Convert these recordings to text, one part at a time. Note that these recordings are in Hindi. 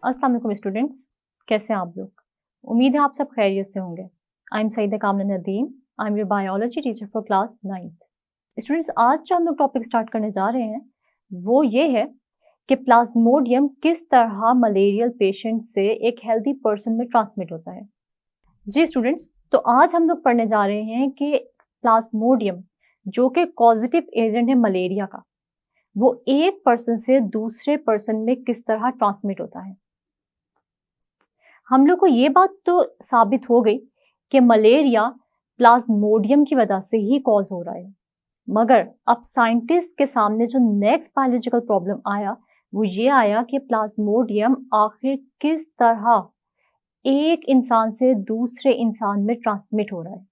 अस्सलाम वालेकुम स्टूडेंट्स, कैसे हैं आप लोग। उम्मीद है आप सब खैरियत से होंगे। आई एम सईदा कामना Nadeem, I am your biology teacher for class 9th। Students, आज जो हम लोग टॉपिक स्टार्ट करने जा रहे हैं वो ये है कि प्लाज्मोडियम किस तरह मलेरियल पेशेंट से एक हेल्दी पर्सन में ट्रांसमिट होता है। जी स्टूडेंट्स, तो आज हम लोग पढ़ने जा रहे हैं कि प्लाज्मोडियम जो कि कॉजेटिव एजेंट है मलेरिया का, वो एक पर्सन से दूसरे पर्सन में किस तरह ट्रांसमिट होता है। हम लोग को ये बात तो साबित हो गई कि मलेरिया प्लाज्मोडियम की वजह से ही कॉज हो रहा है, मगर अब साइंटिस्ट के सामने जो नेक्स्ट बायोलॉजिकल प्रॉब्लम आया वो ये आया कि प्लाज्मोडियम आखिर किस तरह एक इंसान से दूसरे इंसान में ट्रांसमिट हो रहा है।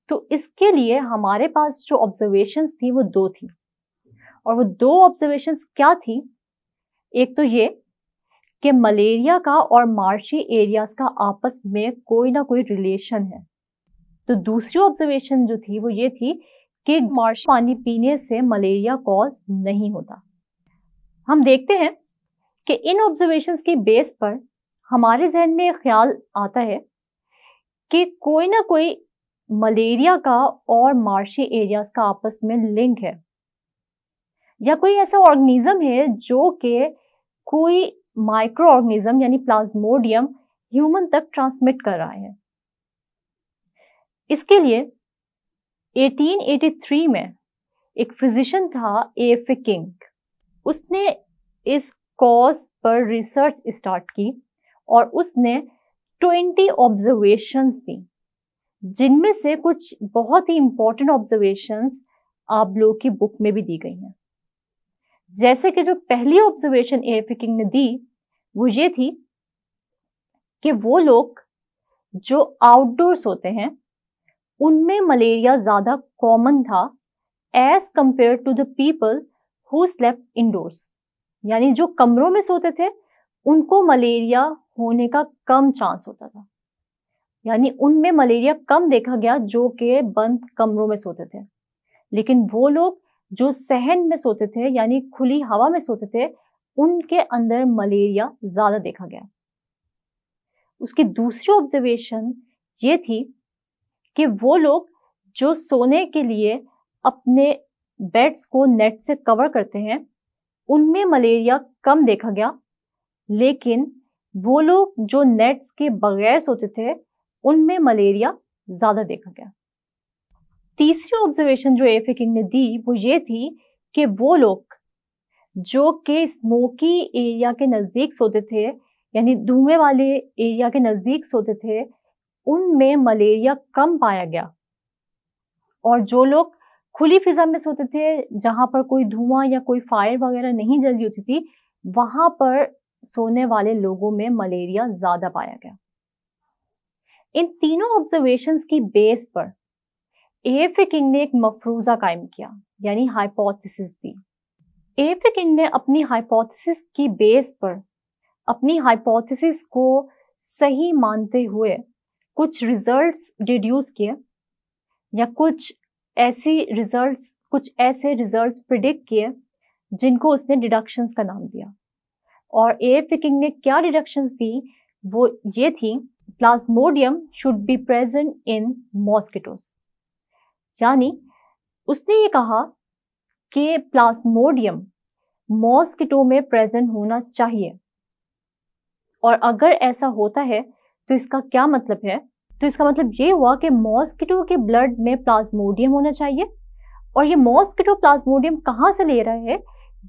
तो इसके लिए हमारे पास जो ऑब्जर्वेशंस थी वो दो थी, और वो दो ऑब्जर्वेशंस क्या थी। एक तो ये कि मलेरिया का और मार्शी एरियाज का आपस में कोई ना कोई रिलेशन है। तो दूसरी ऑब्जर्वेशन जो थी वो ये थी कि मार्शी पानी पीने से मलेरिया कॉज नहीं होता। हम देखते हैं कि इन ऑब्जर्वेशंस की बेस पर हमारे जहन में एक ख्याल आता है कि कोई ना कोई मलेरिया का और मार्शी एरियाज का आपस में लिंक है, या कोई ऐसा ऑर्गेनिज्म है जो कि कोई माइक्रो ऑर्गेनिज्म यानी प्लाज्मोडियम ह्यूमन तक ट्रांसमिट कर रहा है। इसके लिए 1883 में एक फिजिशियन था A.F. किंग, उसने इस कॉज पर रिसर्च स्टार्ट की और उसने 20 ऑब्जर्वेशंस दी, जिनमें से कुछ बहुत ही इंपॉर्टेंट ऑब्जर्वेशंस आप लोगों की बुक में भी दी गई हैं। जैसे कि जो पहली ऑब्जर्वेशन A.F. किंग ने दी वो ये थी कि वो लोग जो आउटडोर्स होते हैं उनमें मलेरिया ज्यादा कॉमन था as compare to the people who slept indoors, यानी जो कमरों में सोते थे उनको मलेरिया होने का कम चांस होता था, यानी उनमें मलेरिया कम देखा गया जो कि बंद कमरों में सोते थे। लेकिन वो लोग जो सहन में सोते थे यानी खुली हवा में सोते थे उनके अंदर मलेरिया ज्यादा देखा गया। उसकी दूसरी ऑब्जर्वेशन ये थी कि वो लोग जो सोने के लिए अपने बेड्स को नेट से कवर करते हैं उनमें मलेरिया कम देखा गया, लेकिन वो लोग जो नेट्स के बगैर सोते थे उनमें मलेरिया ज्यादा देखा गया। तीसरी ऑब्जर्वेशन जो A.F. किंग ने दी वो ये थी कि वो लोग जो कि स्मोकी एरिया के नजदीक सोते थे यानी धुएं वाले एरिया के नजदीक सोते थे उनमें मलेरिया कम पाया गया, और जो लोग खुली फिजा में सोते थे जहां पर कोई धुआं या कोई फायर वगैरह नहीं जल रही होती थी वहां पर सोने वाले लोगों में मलेरिया ज्यादा पाया गया। इन तीनों ऑब्जर्वेशंस की बेस पर A.F. किंग ने एक मफरूजा कायम किया यानी हाइपोथेसिस दी। A.F. किंग ने अपनी हाइपोथेसिस की बेस पर अपनी हाइपोथेसिस को सही मानते हुए कुछ रिजल्ट्स डिड्यूस किए, या कुछ ऐसे रिजल्ट्स प्रिडिक्ट किए जिनको उसने डिडक्शंस का नाम दिया। और A.F. किंग ने क्या डिडक्शंस दी वो ये थी, Plasmodium should be present in mosquitoes, यानी उसने ये कहा कि प्लाज्मोडियम मॉस्किटो में प्रेजेंट होना चाहिए, और अगर ऐसा होता है तो इसका क्या मतलब है, तो इसका मतलब ये हुआ कि मॉस्किटो के ब्लड में प्लाज्मोडियम होना चाहिए। और ये मॉस्किटो प्लाज्मोडियम कहाँ से ले रहा है,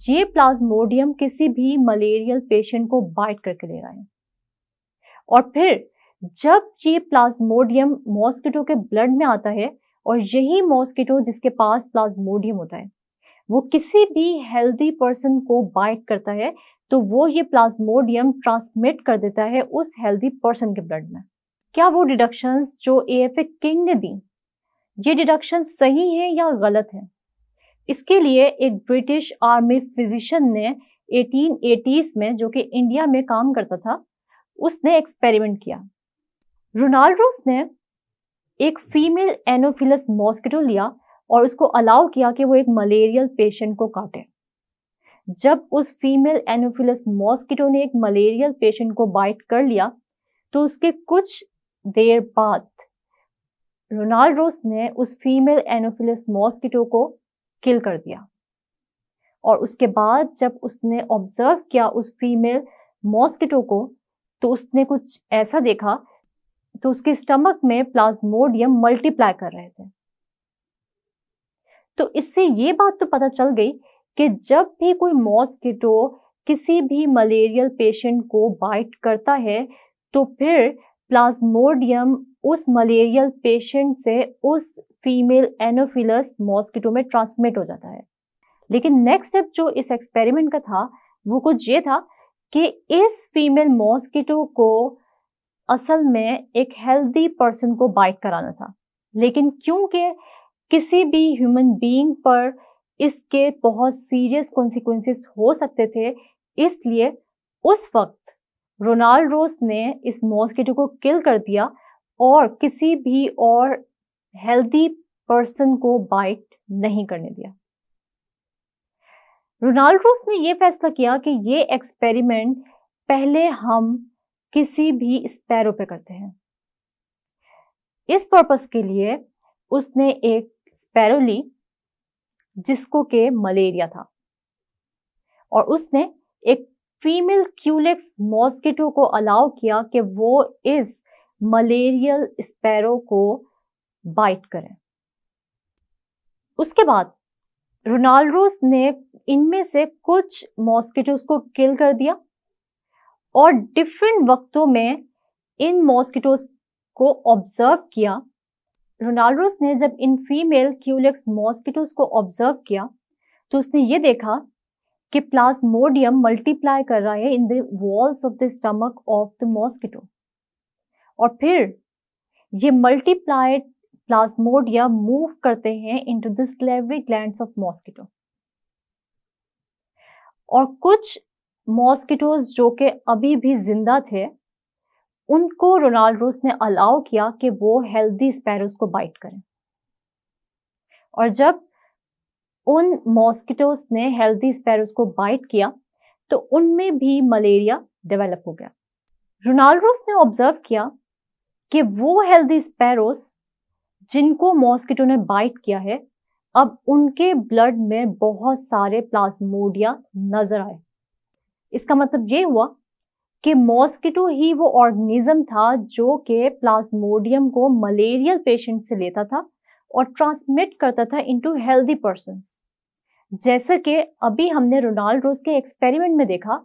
ये प्लाज्मोडियम किसी भी मलेरियल पेशेंट को बाइट करके ले रहा है, और फिर जब ये प्लाज्मोडियम मॉस्किटो के ब्लड में आता है और यही मॉस्किटो जिसके पास प्लाज्मोडियम होता है वो किसी भी हेल्दी पर्सन को बाइट करता है तो वो ये प्लाज्मोडियम ट्रांसमिट कर देता है उस हेल्दी पर्सन के ब्लड में। क्या वो डिडक्शंस जो A.F. किंग ने दी ये डिडक्शंस सही हैं या गलत हैं? इसके लिए एक ब्रिटिश आर्मी फिजिशियन ने 1880s में, जो कि इंडिया में काम करता था, उसने एक्सपेरिमेंट किया। रोनाल्ड रोस ने एक फीमेल एनोफिलस मॉस्किटो लिया और उसको अलाउ किया कि वो एक मलेरियल पेशेंट को काटे। जब उस फीमेल एनोफिलस मॉस्किटो ने एक मलेरियल पेशेंट को बाइट कर लिया तो उसके कुछ देर बाद रोनाल्ड रोस ने उस फीमेल एनोफिलस मॉस्किटो को किल कर दिया। और उसके बाद जब उसने ऑब्जर्व किया उस फीमेल मॉस्किटो को तो उसने कुछ ऐसा देखा, तो उसके स्टमक में प्लाज्मोडियम मल्टीप्लाई कर रहे थे। तो इससे ये बात तो पता चल गई कि जब भी कोई मॉस्किटो किसी भी मलेरियल पेशेंट को बाइट करता है तो फिर प्लाज्मोडियम उस मलेरियल पेशेंट से उस फीमेल एनोफिलस मॉस्किटो में ट्रांसमिट हो जाता है। लेकिन नेक्स्ट स्टेप जो इस एक्सपेरिमेंट का था वो कुछ ये था कि इस फीमेल मॉस्किटो को असल में एक हेल्दी पर्सन को बाइट कराना था, लेकिन क्योंकि किसी भी ह्यूमन बीइंग पर इसके बहुत सीरियस कॉन्सिक्वेंसेस हो सकते थे, इसलिए उस वक्त रोनाल्ड रोस ने इस मॉस्किटो को किल कर दिया और किसी भी और हेल्दी पर्सन को बाइट नहीं करने दिया। रोनाल्ड रोस ने यह फैसला किया कि ये एक्सपेरिमेंट पहले हम किसी भी स्पैरो पे करते हैं। इस पर्पस के लिए उसने एक स्पैरो ली जिसको के मलेरिया था और उसने एक फीमेल क्यूलेक्स मॉस्किटो को अलाउ किया कि वो इस मलेरियल स्पैरो को बाइट करें। उसके बाद रोनाल्ड रोस ने इनमें से कुछ मॉस्किटोज को किल कर दिया और डिफरेंट वक्तों में इन मॉस्किटोज को ऑब्जर्व किया। रोनाल्ड रोस ने जब इन फीमेल क्यूलेक्स मॉस्किटोज को ऑब्जर्व किया तो उसने ये देखा कि प्लाज्मोडियम मल्टीप्लाई कर रहा है in the walls of the stomach of the mosquito और फिर ये मल्टीप्लाइड प्लाज्मोडियम मूव करते हैं into the salivary glands of mosquito और कुछ मॉस्किटोज जो कि अभी भी जिंदा थे उनको रोनाल्ड रोस ने अलाउ किया कि वो हेल्दी स्पैरोज को बाइट करें और जब उन मॉस्किटोज ने हेल्दी स्पैरोज को बाइट किया तो उनमें भी मलेरिया डेवलप हो गया। रोनाल्ड रोस ने ऑब्जर्व किया कि वो हेल्दी स्पैरोज जिनको मॉस्किटो ने बाइट किया है अब उनके ब्लड में बहुत सारे प्लाज्मोडिया नजर आए। इसका मतलब ये हुआ कि मॉस्किटो ही वो ऑर्गेनिज्म था जो कि प्लाज्मोडियम को मलेरियल पेशेंट से लेता था और ट्रांसमिट करता था इनटू हेल्दी पर्सन्स। जैसे कि अभी हमने रोनाल्ड रोस के एक्सपेरिमेंट में देखा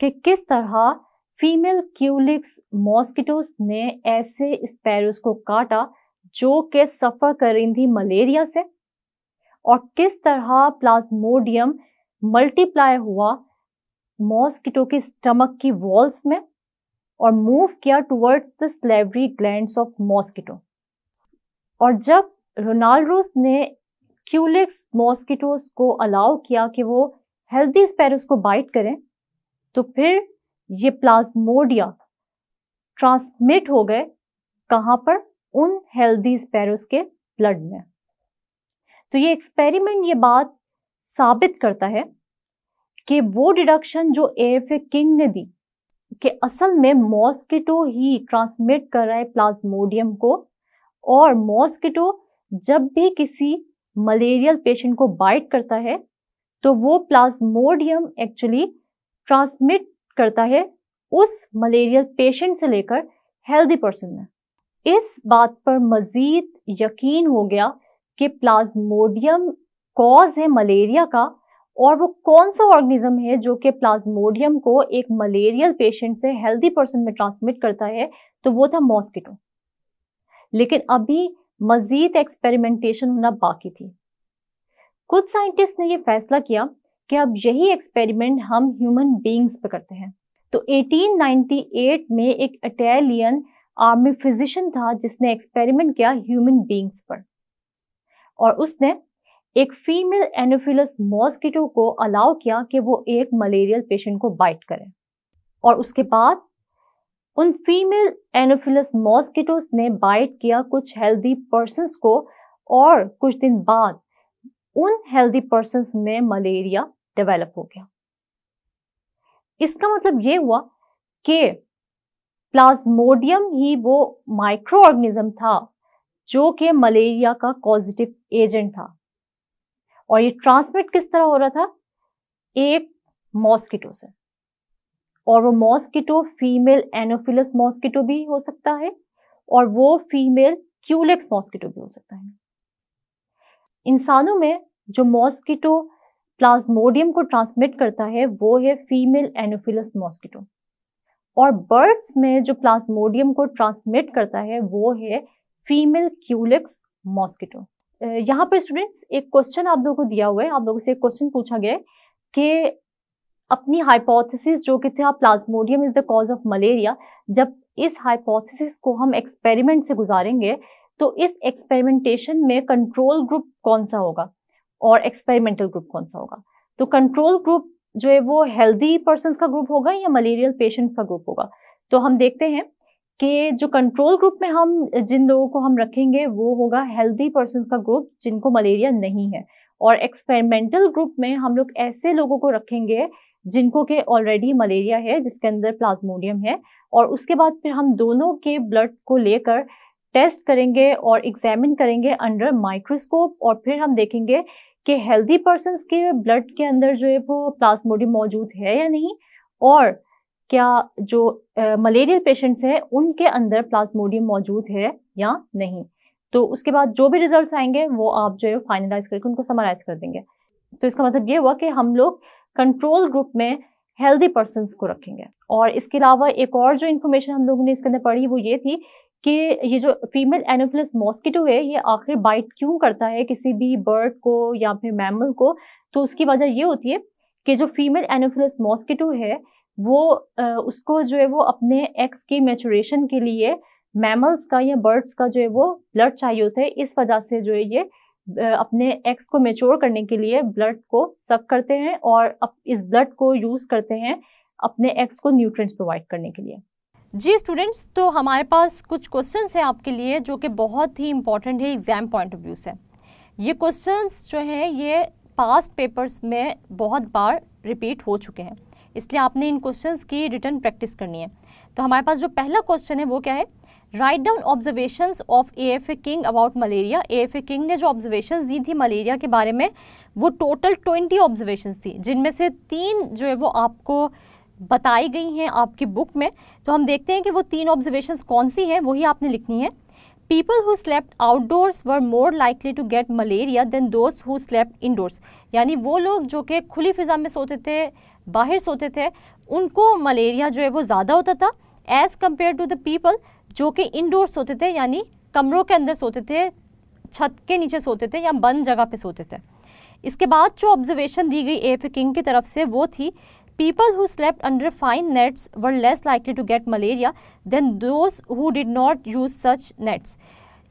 कि किस तरह फीमेल क्यूलिक्स मॉस्किटोज ने ऐसे स्पैरोज को काटा जो कि सफर कर रही थी मलेरिया से और किस तरह प्लाज्मोडियम मल्टीप्लाई हुआ मॉस्किटो के स्टमक की वॉल्स में और मूव किया towards the salivary glands of mosquito. और जब रोनाल्ड रोस ने क्यूलेक्स मॉस्किटोज को अलाउ किया कि वो हेल्दी स्पैरोज को बाइट करें तो फिर ये प्लाज्मोडिया ट्रांसमिट हो गए कहां पर, उन हेल्दी स्पैरोज के ब्लड में। तो ये एक्सपेरिमेंट ये बात साबित करता है कि वो डिडक्शन जो एएफए किंग ने दी कि असल में मॉस्किटो ही ट्रांसमिट कर रहा है प्लाज्मोडियम को और मॉस्किटो जब भी किसी मलेरियल पेशेंट को बाइट करता है तो वो प्लाज्मोडियम एक्चुअली ट्रांसमिट करता है उस मलेरियल पेशेंट से लेकर हेल्दी पर्सन में। इस बात पर मजीद यकीन हो गया कि प्लाज्मोडियम कॉज है मलेरिया का और वो कौन सा ऑर्गेनिज्म है जो कि प्लाज्मोडियम को एक मलेरियल पेशेंट से हेल्दी पर्सन में ट्रांसमिट करता है, तो वो था मॉस्किटो। लेकिन अभी मजीद एक्सपेरिमेंटेशन होना बाकी थी। कुछ साइंटिस्ट ने ये फैसला किया कि अब यही एक्सपेरिमेंट हम ह्यूमन बीइंग्स पे करते हैं। तो 1898 में एक इटालियन आर्मी फिजिशियन था जिसने एक्सपेरिमेंट किया ह्यूमन बीइंग्स पर और उसने एक फीमेल एनोफिलस मॉस्किटो को अलाउ किया कि वो एक मलेरियल पेशेंट को बाइट करे और उसके बाद उन फीमेल एनोफिलस मॉस्किटोस ने बाइट किया कुछ हेल्दी पर्सन्स को और कुछ दिन बाद उन हेल्दी पर्सन्स में मलेरिया डेवलप हो गया। इसका मतलब ये हुआ कि प्लाज्मोडियम ही वो माइक्रो ऑर्गेनिज्म था जो कि मलेरिया का कॉजेटिव एजेंट था, और ये ट्रांसमिट किस तरह हो रहा था, एक मॉस्किटो से, और वो मॉस्किटो फीमेल एनोफिलस मॉस्किटो भी हो सकता है और वो फीमेल क्यूलेक्स मॉस्किटो भी हो सकता है। इंसानों में जो मॉस्किटो प्लाज्मोडियम को ट्रांसमिट करता है वो है फीमेल एनोफिलस मॉस्किटो, और बर्ड्स में जो प्लाज्मोडियम को ट्रांसमिट करता है वो है फीमेल क्यूलेक्स मॉस्किटो। यहाँ पर स्टूडेंट्स एक क्वेश्चन आप लोगों को दिया हुआ है, आप लोगों से एक क्वेश्चन पूछा गया है कि अपनी हाइपोथेसिस जो कि था Plasmodium is the cause of malaria, जब इस हाइपोथेसिस को हम एक्सपेरिमेंट से गुजारेंगे तो इस एक्सपेरिमेंटेशन में कंट्रोल ग्रुप कौन सा होगा और एक्सपेरिमेंटल ग्रुप कौन सा होगा। तो कंट्रोल ग्रुप जो है वो हेल्दी पर्सन्स का ग्रुप होगा या मलेरियल पेशेंट्स का ग्रुप होगा। तो हम देखते हैं कि जो कंट्रोल ग्रुप में हम जिन लोगों को हम रखेंगे वो होगा हेल्दी पर्सन्स का ग्रुप जिनको मलेरिया नहीं है, और एक्सपेरिमेंटल ग्रुप में हम लोग ऐसे लोगों को रखेंगे जिनको के ऑलरेडी मलेरिया है, जिसके अंदर प्लाज्मोडियम है, और उसके बाद फिर हम दोनों के ब्लड को लेकर टेस्ट करेंगे और एग्जामिन करेंगे अंडर माइक्रोस्कोप, और फिर हम देखेंगे कि हेल्दी पर्सन्स के ब्लड के अंदर जो है वो प्लाज्मोडियम मौजूद है या नहीं, और क्या जो मलेरियल पेशेंट्स हैं उनके अंदर प्लाज्मोडियम मौजूद है या नहीं। तो उसके बाद जो भी रिजल्ट्स आएंगे वो आप जो है फाइनलाइज करके उनको समराइज कर देंगे। तो इसका मतलब ये हुआ कि हम लोग कंट्रोल ग्रुप में हेल्दी पर्सन्स को रखेंगे। और इसके अलावा एक और जो इन्फॉर्मेशन हम लोगों ने इसके अंदर पढ़ी वो ये थी कि ये जो फीमेल एनोफिलस मॉस्किटो है ये आखिर बाइट क्यों करता है किसी भी बर्ड को या फिर मैमल को। तो उसकी वजह ये होती है कि जो फीमेल एनोफिलस मॉस्किटो है वो उसको जो है वो अपने एग्स की मैचुरेशन के लिए मैमल्स का या बर्ड्स का जो है वो ब्लड चाहिए होता है। इस वजह से जो है ये अपने एग्स को मैच्योर करने के लिए ब्लड को सक करते हैं और इस ब्लड को यूज करते हैं अपने एग्स को न्यूट्रिएंट्स प्रोवाइड करने के लिए। जी स्टूडेंट्स, तो हमारे पास कुछ क्वेश्चंस हैं आपके लिए जो कि बहुत ही इंपॉर्टेंट है एग्जाम पॉइंट ऑफ व्यू से। ये क्वेश्चंस जो हैं ये पास्ट पेपर्स में बहुत बार रिपीट हो चुके हैं, इसलिए आपने इन क्वेश्चंस की रिटन प्रैक्टिस करनी है। तो हमारे पास जो पहला क्वेश्चन है वो क्या है, write down observations of AFA king about malaria. AFA king ने जो ऑब्जर्वेशंस दी थी मलेरिया के बारे में वो टोटल 20 ऑब्जर्वेशंस थी, जिनमें से 3 जो है वो आपको बताई गई हैं आपकी बुक में। तो हम देखते हैं कि वो 3 ऑब्जर्वेशंस कौन सी हैं, वही आपने लिखनी है। People who slept outdoors were more likely to get malaria than those who slept indoors. यानी वो लोग जो कि खुली फिजा में सोते थे, बाहर सोते थे, उनको मलेरिया जो है वो ज़्यादा होता था as compare to the people जो कि इंडोर्स सोते थे, यानी कमरों के अंदर सोते थे, छत के नीचे सोते थे या बंद जगह पे सोते थे। इसके बाद जो ऑब्जर्वेशन दी गई AFA किंग की तरफ से वो थी people who slept under fine nets were less likely to get malaria than those who did not use such nets.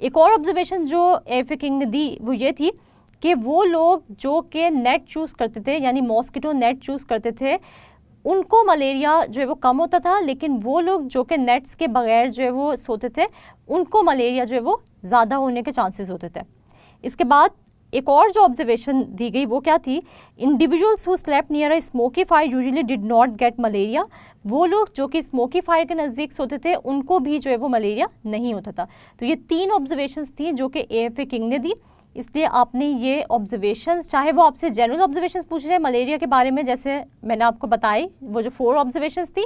एक और ऑब्जर्वेशन जो AFA किंग ने दी वो ये थी कि वो लोग जो कि नेट चूज़ करते थे यानी मॉस्किटो नेट चूज़ करते थे उनको मलेरिया जो है वो कम होता था, लेकिन वो लोग जो कि नेट्स के बगैर जो है वो सोते थे उनको मलेरिया जो है वो ज़्यादा होने के चांसेस होते थे। इसके बाद एक और जो ऑब्जर्वेशन दी गई वो क्या थी, individuals who slept near a smoky fire usually did not gate malaria. वो लोग जो कि स्मोकी फायर के नज़दीक सोते थे उनको भी जो है वो मलेरिया नहीं होता था। तो ये 3 ऑब्जर्वेशंस थी जो कि AFA किंग ने दी, इसलिए आपने ये ऑब्जर्वेशंस, चाहे वो आपसे जनरल ऑब्जर्वेशंस पूछ रहे हैं मलेरिया के बारे में जैसे मैंने आपको बताई वो जो 4 ऑब्जर्वेशंस थी,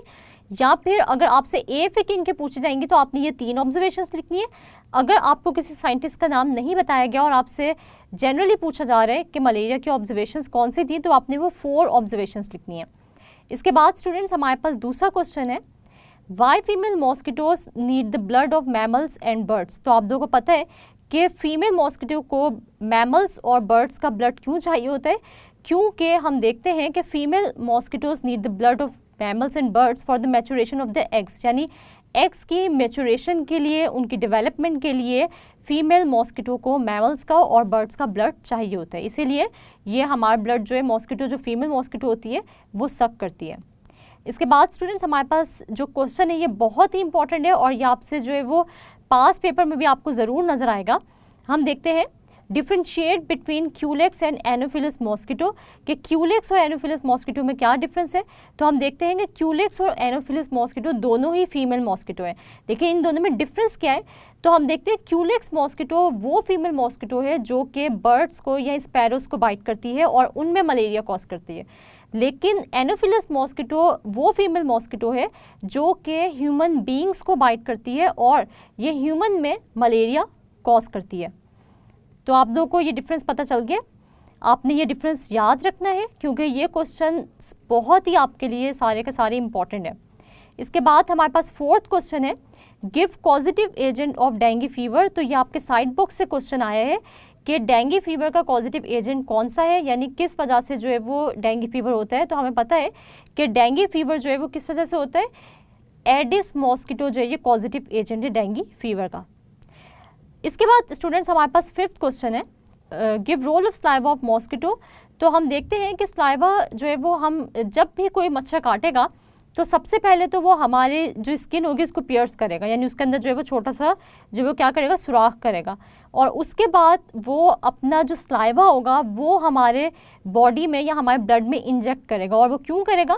या फिर अगर आपसे AFA किंग के पूछे जाएंगे तो आपने ये 3 ऑब्जर्वेशंस लिखनी है। अगर आपको किसी साइंटिस्ट का नाम नहीं बताया गया और आपसे जनरली पूछा जा रहा है कि मलेरिया की ऑब्जर्वेशंस कौन सी थी तो आपने वो 4 ऑब्जर्वेशंस लिखनी है। इसके बाद स्टूडेंट्स हमारे पास दूसरा क्वेश्चन है, why female mosquitoes need the blood of mammals and birds. तो आप लोगों को पता है कि फीमेल मॉस्किटो को मैमल्स और बर्ड्स का ब्लड क्यों चाहिए होता है, क्योंकि हम देखते हैं कि female mosquitoes need the blood of mammals and birds for the maturation of the eggs. यानी एग्स की मैचुरेशन के लिए, उनकी डेवलपमेंट के लिए फीमेल मॉस्किटो को मैमल्स का और बर्ड्स का ब्लड चाहिए होता है, इसीलिए ये हमारा ब्लड जो है मॉस्किटो जो फीमेल मॉस्किटो होती है वो सक करती है। इसके बाद स्टूडेंट्स हमारे पास जो क्वेश्चन है ये बहुत ही इंपॉर्टेंट है और ये आपसे जो है वो पास पेपर में भी आपको ज़रूर नज़र आएगा। हम देखते हैं, differentiate between Culex and Anopheles mosquito, कि क्यूलेक्स और एनोफिलस मॉस्किटो में क्या डिफरेंस है। तो हम देखते हैं कि क्यूलेक्स और एनोफिलस मॉस्किटो दोनों ही फीमेल मॉस्किटो हैं, लेकिन इन दोनों में डिफरेंस क्या है। तो हम देखते हैं क्यूलेक्स मॉस्किटो वो फीमेल मॉस्किटो है जो कि बर्ड्स को या स्पैरोज को बाइट करती है और उनमें मलेरिया कॉज करती है, लेकिन एनोफिलस मॉस्किटो वो फीमेल मॉस्किटो है जो कि ह्यूमन बीइंग्स को बाइट करती है और ये ह्यूमन में मलेरिया कॉज करती है। तो आप लोगों को ये डिफरेंस पता चल गया। आपने ये डिफरेंस याद रखना है क्योंकि ये क्वेश्चन बहुत ही आपके लिए सारे के सारे इंपॉर्टेंट है। इसके बाद हमारे पास फोर्थ क्वेश्चन है, give positive agent of dengue fever. तो ये आपके साइड बॉक्स से क्वेश्चन आया है कि डेंगू फीवर का पॉजिटिव एजेंट कौन सा है, यानी किस वजह से जो है वो डेंगू फीवर होता है। तो हमें पता है कि डेंगू फीवर जो है वो किस वजह से होता है, एडिस मॉस्किटो जो है ये पॉजिटिव एजेंट है डेंगू फीवर का। इसके बाद स्टूडेंट्स हमारे पास फिफ्थ क्वेश्चन है, give role of saliva of mosquito. तो हम देखते हैं कि स्लाइवा जो है वो हम जब भी कोई मच्छर काटेगा तो सबसे पहले तो वो हमारे जो स्किन होगी उसको पियर्स करेगा, यानी उसके अंदर जो है वो छोटा सा जो वो क्या करेगा, सुराख करेगा, और उसके बाद वो अपना जो स्लाइवा होगा वो हमारे बॉडी में या हमारे ब्लड में इंजेक्ट करेगा। और वो क्यों करेगा,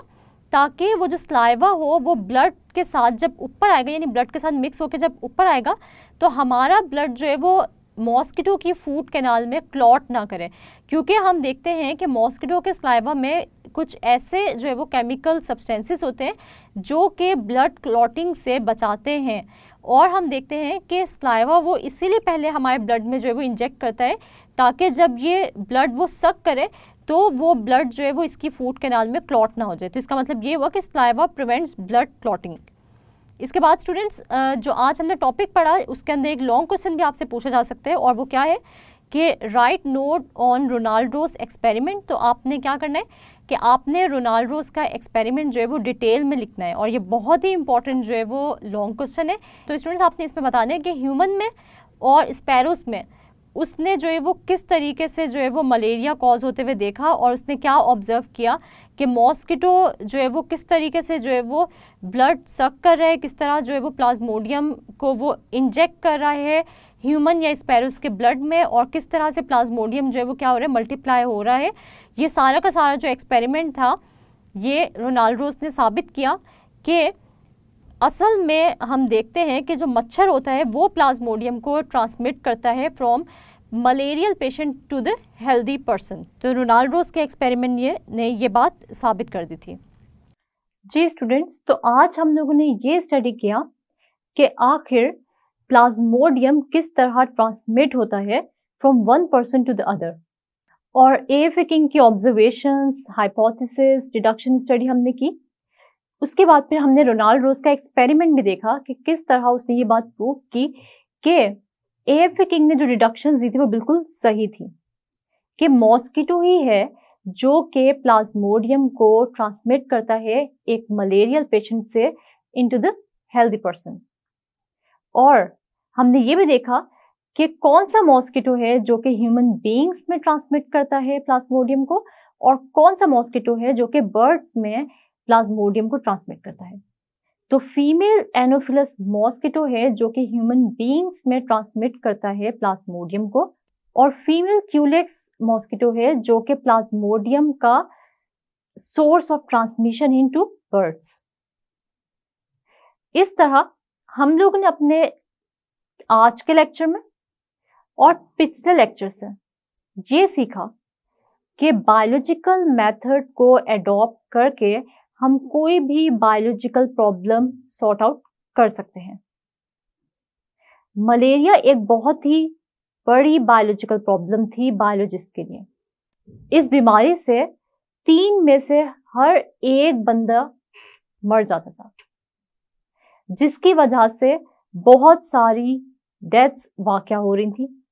ताकि वो जो स्लाइवा हो वो ब्लड के साथ जब ऊपर आएगा, यानी ब्लड के साथ मिक्स होकर जब ऊपर आएगा तो हमारा ब्लड जो है वो मॉस्किटो की फूड कैनाल में क्लॉट ना करे, क्योंकि हम देखते हैं कि मॉस्किटो के स्लाइवा में कुछ ऐसे जो है वो केमिकल सब्सटेंसेस होते हैं जो कि ब्लड क्लॉटिंग से बचाते हैं। और हम देखते हैं कि स्लाइवा वो इसीलिए पहले हमारे ब्लड में जो है वो इंजेक्ट करता है ताकि जब ये ब्लड वो सक करे तो वो ब्लड जो है वो इसकी फूड कैनाल में क्लॉट ना हो जाए। तो इसका मतलब ये हुआ कि स्लाइवा प्रिवेंट्स ब्लड क्लॉटिंग। इसके बाद स्टूडेंट्स जो आज हमने टॉपिक पढ़ा उसके अंदर एक लॉन्ग क्वेश्चन भी आपसे पूछा जा सकता है, और वो क्या है कि राइट नोट ऑन रोनाल्डोस एक्सपेरिमेंट। तो आपने क्या करना है कि आपने रोनाल्डोस का एक्सपेरिमेंट जो है वो डिटेल में लिखना है, और ये बहुत ही इंपॉर्टेंट जो है वो लॉन्ग क्वेश्चन है। तो स्टूडेंट्स आपने इसमें बताना है कि ह्यूमन में और स्पैरोस में उसने जो है वो किस तरीके से जो है वो मलेरिया कॉज होते हुए देखा, और उसने क्या ऑब्जर्व किया कि मॉस्किटो जो है वो किस तरीके से जो है वो ब्लड सक कर रहा है, किस तरह जो है वो प्लाज्मोडियम को वो इंजेक्ट कर रहा है ह्यूमन या स्पैरोस के ब्लड में, और किस तरह से प्लाज्मोडियम जो है वो क्या हो रहा है, मल्टीप्लाई हो रहा है। ये सारा का सारा जो एक्सपेरिमेंट था ये रोनाल्डोस ने साबित किया कि असल में हम देखते हैं कि जो मच्छर होता है वो प्लाज्मोडियम को ट्रांसमिट करता है from malarial patient to the healthy person. तो रोनाल्डोस के एक्सपेरिमेंट ने ये बात साबित कर दी थी। जी स्टूडेंट्स, तो आज हम लोगों ने ये स्टडी किया कि आखिर प्लाज्मोडियम किस तरह ट्रांसमिट होता है from one person to the other, और एएफए किंग की ऑब्जर्वेशंस, हाइपोथेसिस, डिडक्शन स्टडी हमने की। उसके बाद फिर हमने रोनाल्डोस का एक्सपेरिमेंट भी देखा कि किस तरह उसने ये बात प्रूव की कि एएफए किंग ने जो डिडक्शंस दी थी वो बिल्कुल सही थी, कि मॉस्किटो ही है जो कि प्लाज्मोडियम को ट्रांसमिट करता है एक मलेरियल पेशेंट से इनटू द हेल्दी पर्सन। और हमने ये भी देखा कि कौन सा मॉस्किटो है जो कि ह्यूमन बीइंग्स में ट्रांसमिट करता है प्लाज्मोडियम को, और कौन सा मॉस्किटो है जो कि बर्ड्स में प्लाज्मोडियम को ट्रांसमिट करता है। तो फीमेल एनोफिलस मॉस्किटो है जो कि ह्यूमन बीइंग्स में ट्रांसमिट करता है प्लाज्मोडियम को, और फीमेल क्यूलेक्स मॉस्किटो है जो कि प्लाज्मोडियम का source of transmission into birds. इस तरह हम लोगों ने अपने आज के लेक्चर में और पिछले लेक्चर से ये सीखा कि बायोलॉजिकल मेथड को एडॉप्ट करके हम कोई भी बायोलॉजिकल प्रॉब्लम सॉर्ट आउट कर सकते हैं। मलेरिया एक बहुत ही बड़ी बायोलॉजिकल प्रॉब्लम थी बायोलॉजिस्ट के लिए। इस बीमारी से 3 में से हर एक बंदा मर जाता था, जिसकी वजह से बहुत सारी डेथ्स वाक़या हो रही थी,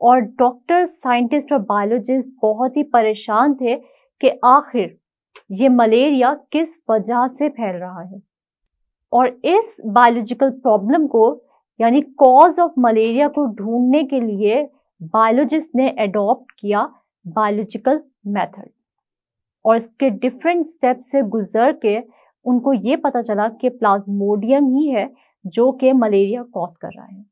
और डॉक्टर, साइंटिस्ट और बायोलॉजिस्ट बहुत ही परेशान थे कि आखिर ये मलेरिया किस वजह से फैल रहा है। और इस बायोलॉजिकल प्रॉब्लम को यानी कॉज ऑफ मलेरिया को ढूंढने के लिए बायोलॉजिस्ट ने एडॉप्ट किया बायोलॉजिकल मेथड, और इसके डिफरेंट स्टेप से गुजर के उनको ये पता चला कि प्लाज्मोडियम ही है जो कि मलेरिया कॉज कर रहा है।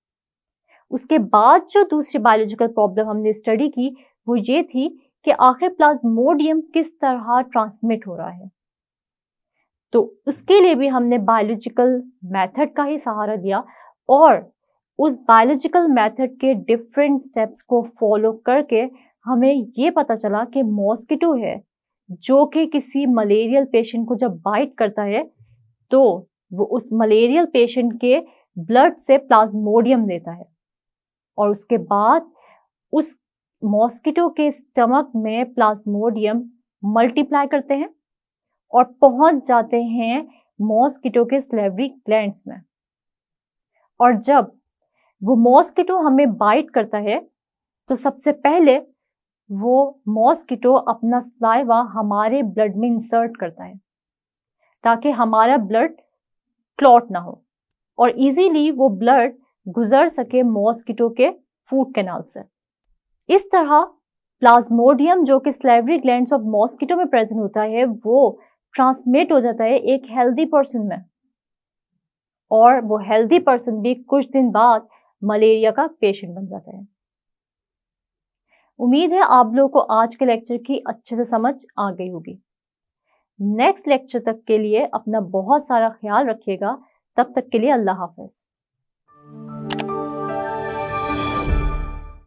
उसके बाद जो दूसरी बायोलॉजिकल प्रॉब्लम हमने स्टडी की वो ये थी कि आखिर प्लाज्मोडियम किस तरह ट्रांसमिट हो रहा है। तो उसके लिए भी हमने बायोलॉजिकल मेथड का ही सहारा लिया और उस बायोलॉजिकल मेथड के डिफरेंट स्टेप्स को फॉलो करके हमें ये पता चला कि मॉस्किटो है जो कि किसी मलेरियल पेशेंट को जब बाइट करता है तो वो उस मलेरियल पेशेंट के ब्लड से प्लाज्मोडियम देता है और उसके बाद उस मॉस्किटो के स्टमक में प्लाज्मोडियम मल्टीप्लाई करते हैं और पहुंच जाते हैं मॉस्किटो के सलेवरी ग्लैंड्स में। और जब वो मॉस्किटो हमें बाइट करता है तो सबसे पहले वो मॉस्किटो अपना सलाइवा हमारे ब्लड में इंसर्ट करता है ताकि हमारा ब्लड क्लॉट ना हो और इजीली वो ब्लड गुजर सके मॉस्किटो के फूड कैनाल से। इस तरह प्लाज्मोडियम जो कि सलेवरी ग्लैंड्स ऑफ मॉस्किटो में प्रेजेंट होता है वो ट्रांसमिट हो जाता है एक हेल्दी पर्सन में और वो हेल्दी पर्सन भी कुछ दिन बाद मलेरिया का पेशेंट बन जाता है। उम्मीद है आप लोगों को आज के लेक्चर की अच्छे से समझ आ गई होगी। नेक्स्ट लेक्चर तक के लिए अपना बहुत सारा ख्याल रखिएगा। तब तक के लिए अल्लाह हाफिज।